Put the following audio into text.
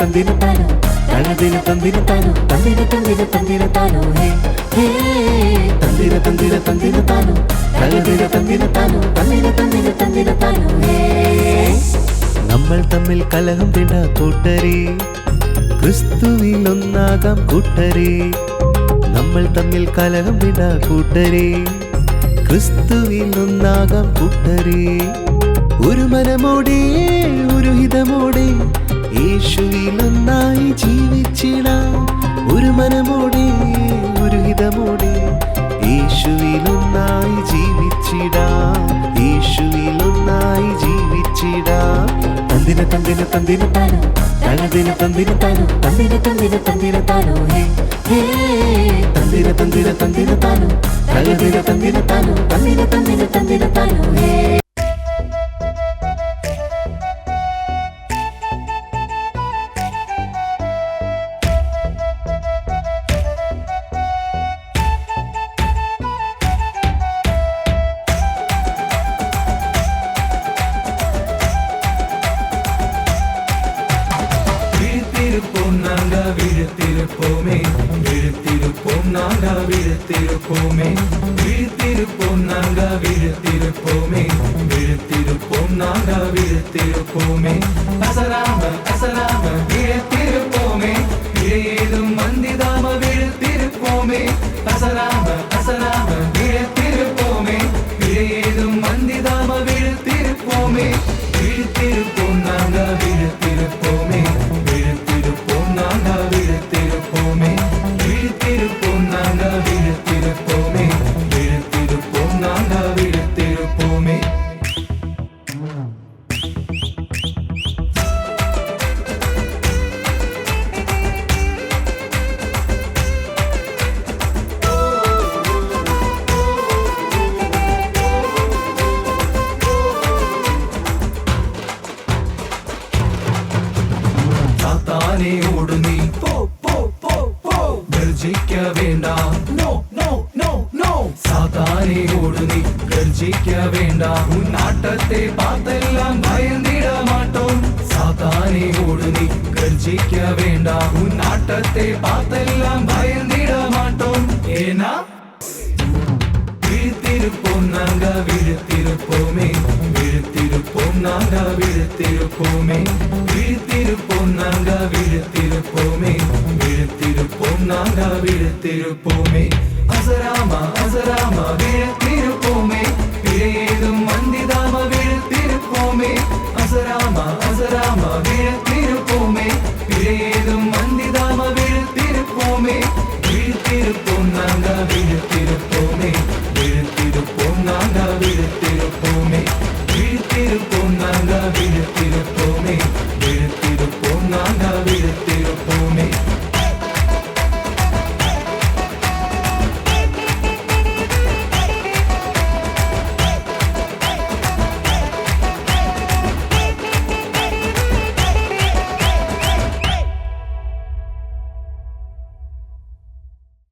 ತಂದಿನ ತಾನು ತಳದಿನ ತಂದಿನ ತಾನು ತಂದಿನ ತಂದಿನ ತಂದಿನ ತಾನು ಹೇ ಹೇ ತಂದಿನ ತಂದಿನ ತಂದಿನ ತಾನು തളതിന തന്നിന താനു തന്നിന തന്നിന തന്നിന താനു ഹേ നമ്മൾ തമ്മിൽ കലഹം വേണ്ട കൂട്ടരേ ക്രിസ്തുവിൽ ഒന്നാകാം കൂട്ടരേ നമ്മൾ തമ്മിൽ കലഹം വേണ്ട കൂട്ടരേ ക്രിസ്തുവിൽ ഒന്നാകാം കൂട്ടരേ ഒരു മനമോടെ ഒരു ഹിതമോടെ യേശുവിൽ ഒന്നായി ജീവിച്ചിടാം ഒരു മനമോടെ ഒരു ഹിതമോടെ യേശുവിലൊന്നായി ജീവിച്ചിടാം യേശുവിലൊന്നായി ജീവിച്ചിടാം തന്ദിന തന്ദിന തന്ദിന താനു തളദിന തന്ദിന താനു തന്ദിന തന്ദിന തന്ദിന താനു ഹേ ഹേ തന്ദിന തന്ദിന തന്ദിന താനു തളദിന തന്ദിന താനു തന്ദിന തന്ദിന തന്ദിന താനു ഹേ விழுத்திருப்போமே விழுத்திருப்போம் நாங்க விழுத்திருப்போமே விழுத்திருப்போம் நாங்க விழுத்திருப்போமே விழுத்திருப்போம் நாங்க விழுத்திருப்போமே அசராம அசராம விழுத்திருப்போமே ஏதும் மந்திதாம விழுத்திருப்போமே அசராம அசராம விழுத்திருப்போமே ஏதும் மந்திதாம விழுத்திருப்போமே விழுத்திருப்போம் நாங்க விழுத்திருப்போமே விழுத்திருப்போம் நாங்க விழுத்திருப்போமே விழுத்திருப்போம் நாங்க விழுத்திருப்போமே விழுத்திருப்போம் நாங்க விழுத்திருப்போமே സാത്താനെ ഓടു നീ പോ പോ പോ പോ ഗർജിക്ക വേണ്ടാം നോ നോ നോ നോ സാത്താനെ ഓടു നീ ഗർജിക്ക വേണ്ടാം ഉന്നാട്ടത്തെ പാത്തെല്ലാം ഭയന്നിട മാട്ടോം സാത്താനെ ഓടു നീ ഗർജിക്ക വേണ്ടാം ഉന്നാട്ടത്തെ പാത്തെല്ലാം ഭയന്നിട മാട്ടോം ഏനാ விழுத்திருப்போம் நாங்க விழுத்திருப்போமே விழுத்திருப்போம் நாங்க விழுத்திருப்போமே விழுத்திருப்போம் நாங்க விழுத்திருப்போமே விழுத்திருப்போம் நாங்க விழுத்திருப்போமே அசராமா அசராமா விழுத்திருப்போம்